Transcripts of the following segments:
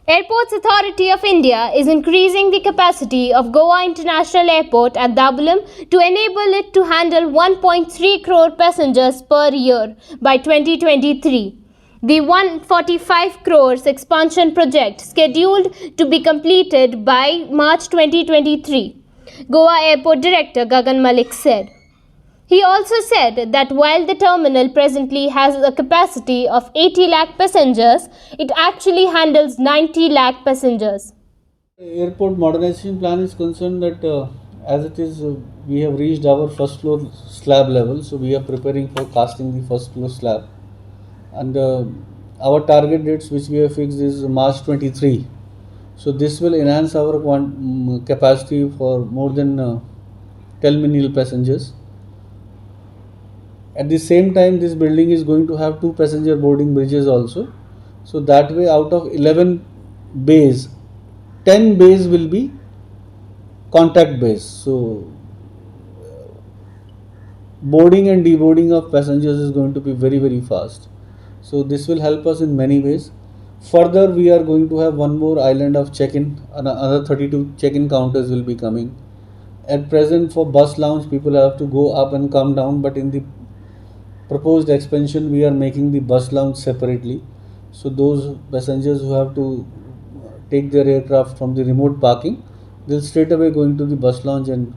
Airports Authority of India is increasing the capacity of Goa International Airport at Dabolim to enable it to handle 1.3 crore passengers per year by 2023. The 145 crores expansion project scheduled to be completed by March 2023, Goa Airport Director Gagan Malik said. He also said that while the terminal presently has a capacity of 80 lakh passengers, it actually handles 90 lakh passengers. Airport modernization plan is concerned that as it is, we have reached our first floor slab level, so we are preparing for casting the first floor slab. And our target dates which we have fixed is March 23. So this will enhance our capacity for more than 10 million passengers. At the same time, this building is going to have 2 passenger boarding bridges also. So that way, out of 11 bays, 10 bays will be contact bays. So boarding and deboarding of passengers is going to be very, very fast. So this will help us in many ways. Further, we are going to have one more island of check-in. Another 32 check-in counters will be coming. At present, for bus lounge, people have to go up and come down, but in the proposed expansion, we are making the bus lounge separately. So those passengers who have to take their aircraft from the remote parking, they'll straight away going to the bus lounge and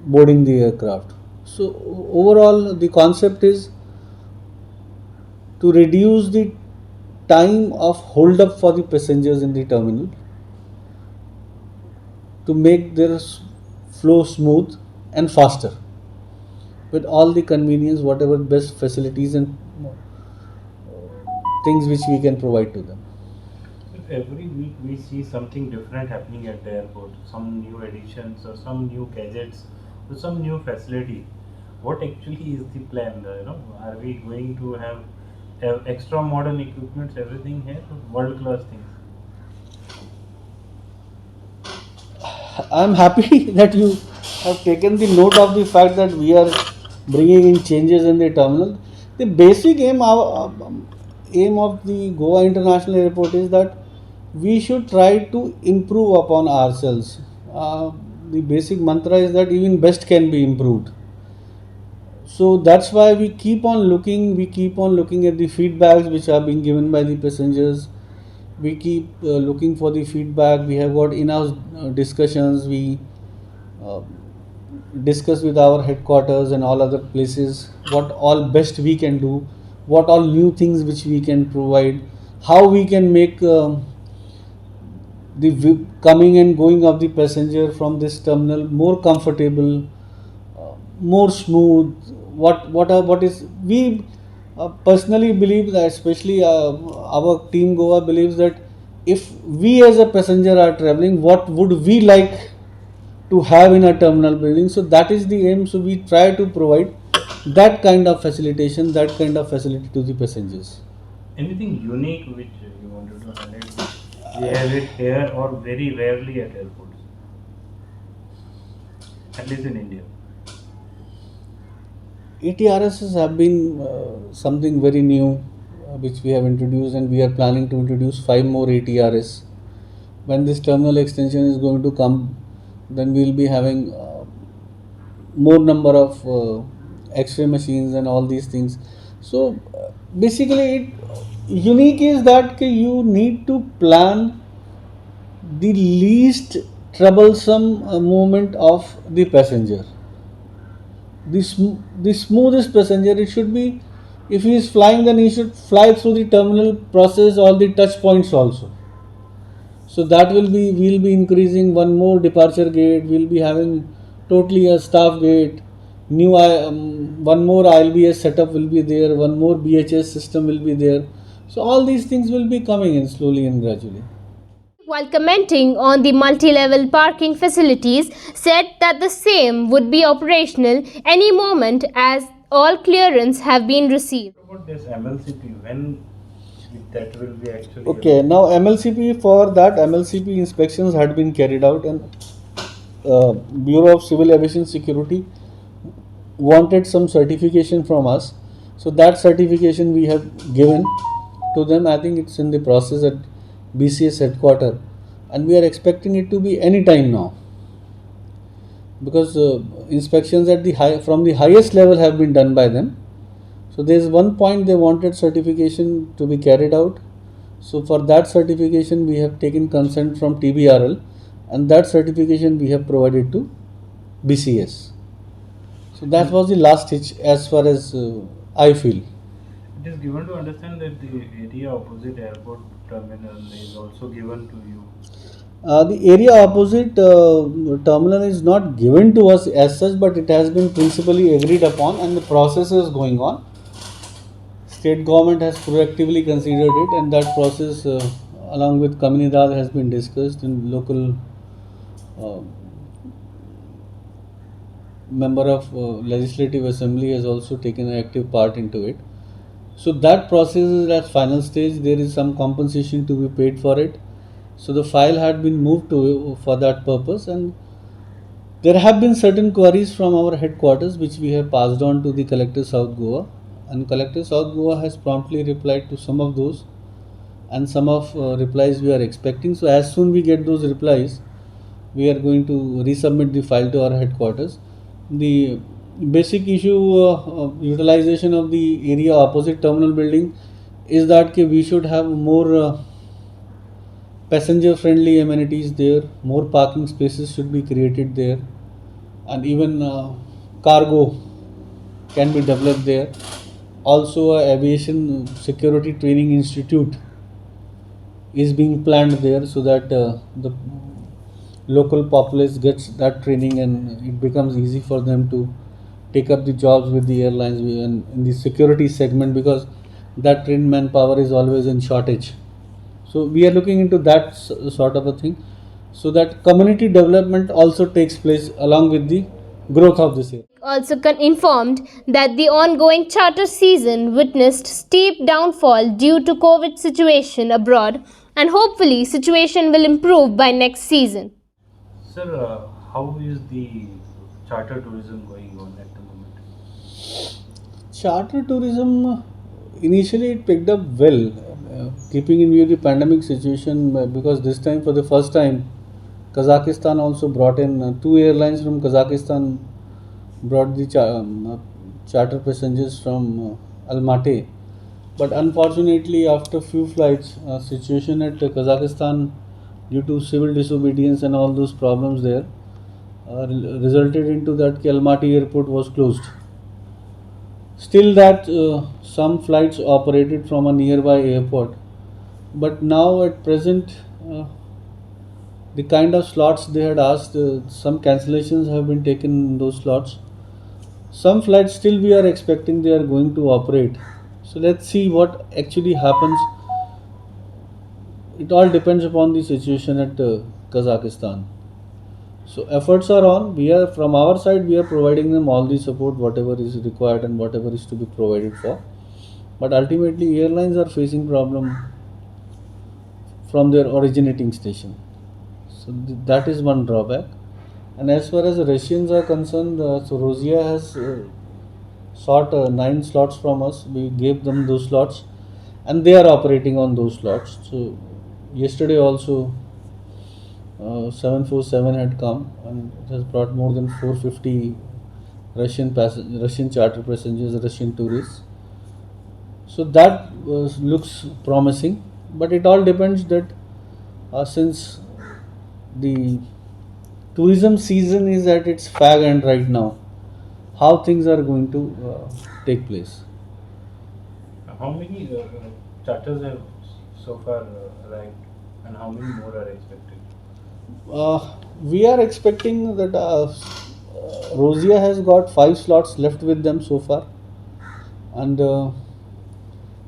boarding the aircraft. So overall, the concept is to reduce the time of hold up for the passengers in the terminal, to make their flow smooth and faster, with all the convenience, whatever best facilities and things which we can provide to them. Every week we see something different happening at the airport, some new additions or some new gadgets or some new facility. What actually is the plan? Are we going to have extra modern equipments, everything here, world class things? I am happy that you have taken the note of the fact that we are bringing in changes in the terminal. The basic aim of the Goa International Airport is that we should try to improve upon ourselves. The basic mantra is that even best can be improved. So that's why we keep on looking at the feedbacks which are being given by the passengers. We keep looking for the feedback. We have got in-house discussions. We discuss with our headquarters and all other places what all best we can do, what all new things which we can provide, how we can make the coming and going of the passenger from this terminal more comfortable, more smooth. What is we personally believe that, especially our team Goa believes that if we as a passenger are traveling, what would we like to have in a terminal building? So that is the aim. So we try to provide that kind of facilitation, that kind of facility to the passengers. Anything unique which you wanted to highlight? We have it here or very rarely at airports, at least in India. ATRSs have been something very new which we have introduced, and we are planning to introduce 5 more ATRS. When this terminal extension is going to come, then we will be having more number of X-ray machines and all these things. So basically, unique is that you need to plan the least troublesome movement of the passenger. The smoothest passenger, it should be, if he is flying, then he should fly through the terminal process, all the touch points also. So that we'll be increasing one more departure gate. We'll be having totally a staff gate. New one more ILBS setup will be there. One more BHS system will be there. So all these things will be coming in slowly and gradually. While commenting on the multi-level parking facilities, said that the same would be operational any moment as all clearance have been received. What about this MLCP? When that will be actually? Okay, now MLCP, for that MLCP inspections had been carried out, and Bureau of Civil Aviation Security wanted some certification from us. So that certification we have given to them. I think it's in the process that BCS headquarter, and we are expecting it to be any time now, because inspections at from the highest level have been done by them. So there is one point they wanted certification to be carried out. So for that certification we have taken consent from TBRL, and that certification we have provided to BCS. So that was the last hitch as far as I feel. It is given to understand that the area opposite airport terminal is also given to you. The area opposite terminal is not given to us as such, but it has been principally agreed upon, and the process is going on. State government has proactively considered it, and that process, along with Comunidad, has been discussed, and local uh, member of legislative assembly has also taken an active part into it. So that process is at final stage. There is some compensation to be paid for it. So the file had been moved to for that purpose, and there have been certain queries from our headquarters which we have passed on to the Collector South Goa, and Collector South Goa has promptly replied to some of those, and some of replies we are expecting. So as soon we get those replies, we are going to resubmit the file to our headquarters. The basic issue utilization of the area opposite terminal building is that we should have more passenger friendly amenities there, more parking spaces should be created there, and even cargo can be developed there. Also, a aviation security training institute is being planned there, so that the local populace gets that training, and it becomes easy for them to take up the jobs with the airlines and in the security segment, because that trained manpower is always in shortage. So we are looking into that sort of a thing, so that community development also takes place along with the growth of this area. Also informed that the ongoing charter season witnessed steep downfall due to COVID situation abroad, and hopefully situation will improve by next season. Sir, how is the charter tourism going on at the moment? Charter tourism, initially it picked up well, keeping in view the pandemic situation, because this time, for the first time, Kazakhstan also brought in two airlines from Kazakhstan, brought the charter passengers from Almaty. But unfortunately, after few flights, situation at Kazakhstan, due to civil disobedience and all those problems there, resulted into that Almaty airport was closed. Still, that some flights operated from a nearby airport, but now at present, the kind of slots they had asked, some cancellations have been taken in those slots. Some flights still we are expecting they are going to operate. So let's see what actually happens. It all depends upon the situation at Kazakhstan. So efforts are on. We are, from our side, we are providing them all the support whatever is required and whatever is to be provided for. But ultimately, airlines are facing problem from their originating station. So that is one drawback. And as far as the Russians are concerned, so Rosia has sought 9 slots from us. We gave them those slots, and they are operating on those slots. So yesterday also 747 had come, and it has brought more than 450 Russian charter passengers, Russian tourists. So that looks promising, but it all depends that since the tourism season is at its fag end right now, how things are going to take place. How many charters have so far arrived, and how many more are expected? We are expecting that Rosia has got 5 slots left with them so far, and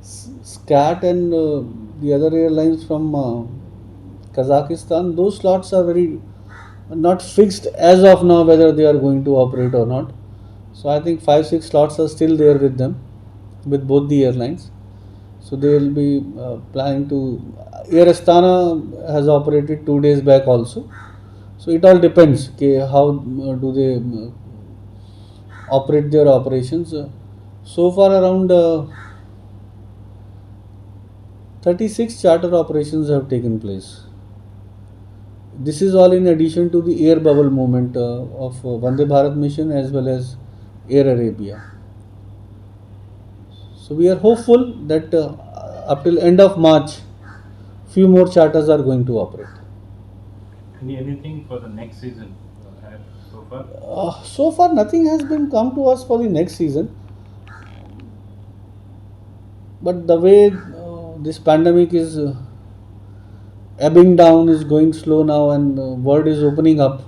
SCAT and the other airlines from Kazakhstan, those slots are very not fixed as of now whether they are going to operate or not. So I think 5-6 slots are still there with them, with both the airlines. So they will be planning to. Air Astana has operated 2 days back also. So it all depends. Okay, how do they operate their operations? So far around 36 charter operations have taken place. This is all in addition to the air bubble movement of Vande Bharat mission as well as Air Arabia. So we are hopeful that up till end of March, few more charters are going to operate. Anything for the next season so far? So far, nothing has been come to us for the next season. But the way this pandemic is ebbing down, is going slow now, and world is opening up.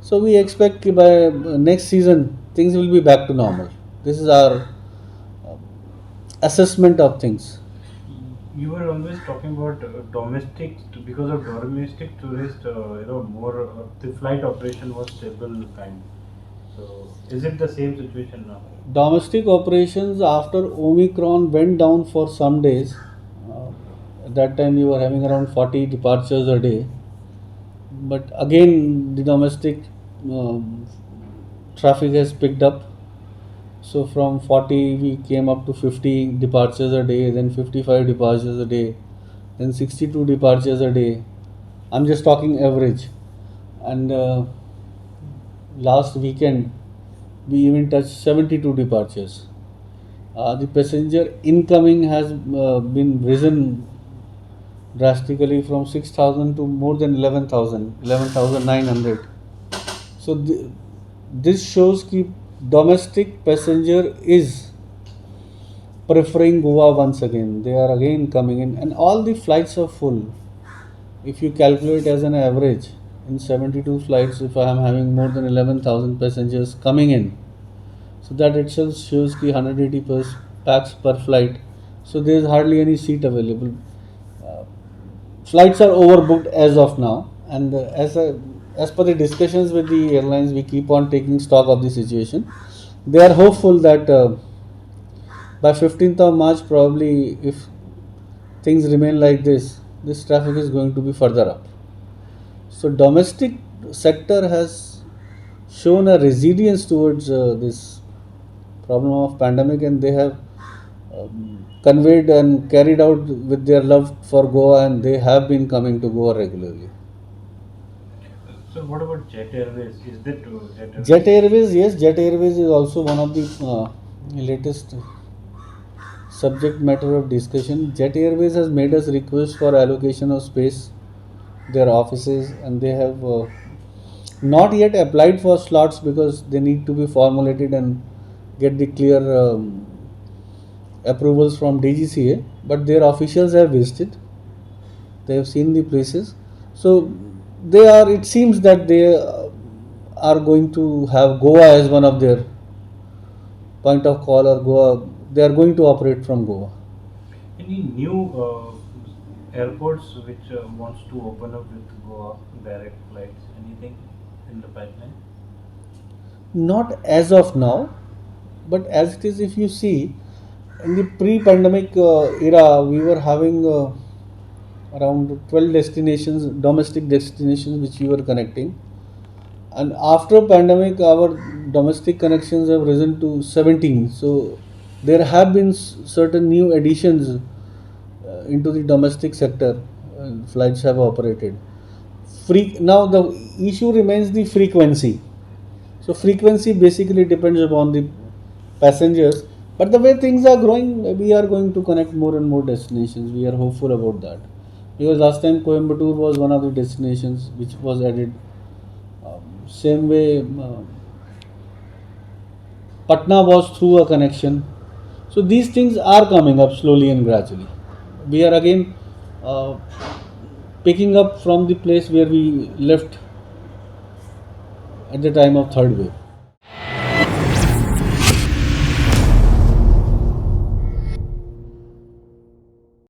So we expect by next season things will be back to normal. This is our assessment of things. You were always talking about domestic, because of domestic tourist, more the flight operation was stable kind. So is it the same situation now? Domestic operations after Omicron went down for some days. At that time, we were having around 40 departures a day. But again, the domestic traffic has picked up. So from 40, we came up to 50 departures a day, then 55 departures a day, then 62 departures a day. I'm just talking average. And last weekend, we even touched 72 departures. The passenger incoming has been risen drastically from 6,000 to more than 11,000, 11,900. So this shows that domestic passenger is preferring Goa once again. They are again coming in, and all the flights are full. If you calculate as an average, in 72 flights, if I am having more than 11,000 passengers coming in, so that itself shows the 180 pax per flight. So there is hardly any seat available. Flights are overbooked as of now, and as per the discussions with the airlines, we keep on taking stock of the situation. They are hopeful that by 15th of March, probably if things remain like this traffic is going to be further up. So domestic sector has shown a resilience towards this problem of pandemic, and they have conveyed and carried out with their love for Goa, and they have been coming to Goa regularly. So what about Jet Airways? Is that Jet Airways? Jet Airways, yes, Jet Airways is also one of the latest subject matter of discussion. Jet Airways has made us request for allocation of space, their offices, and they have not yet applied for slots because they need to be formulated and get the clear approvals from DGCA. But their officials have visited, they have seen the places. So they are, it seems that they are going to have Goa as one of their point of call, or Goa, they are going to operate from Goa. Any new airports which wants to open up with Goa direct flights? Anything in the pipeline? Not as of now, but as it is, if you see, in the pre-pandemic era, we were having around 12 destinations, domestic destinations, which we were connecting. And after pandemic, our domestic connections have risen to 17. So there have been certain new additions into the domestic sector. Flights have operated. Now the issue remains the frequency. So frequency basically depends upon the passengers. But the way things are growing, we are going to connect more and more destinations. We are hopeful about that. Because last time Coimbatore was one of the destinations which was added. Same way, Patna was through a connection. So these things are coming up slowly and gradually. We are again picking up from the place where we left at the time of third wave.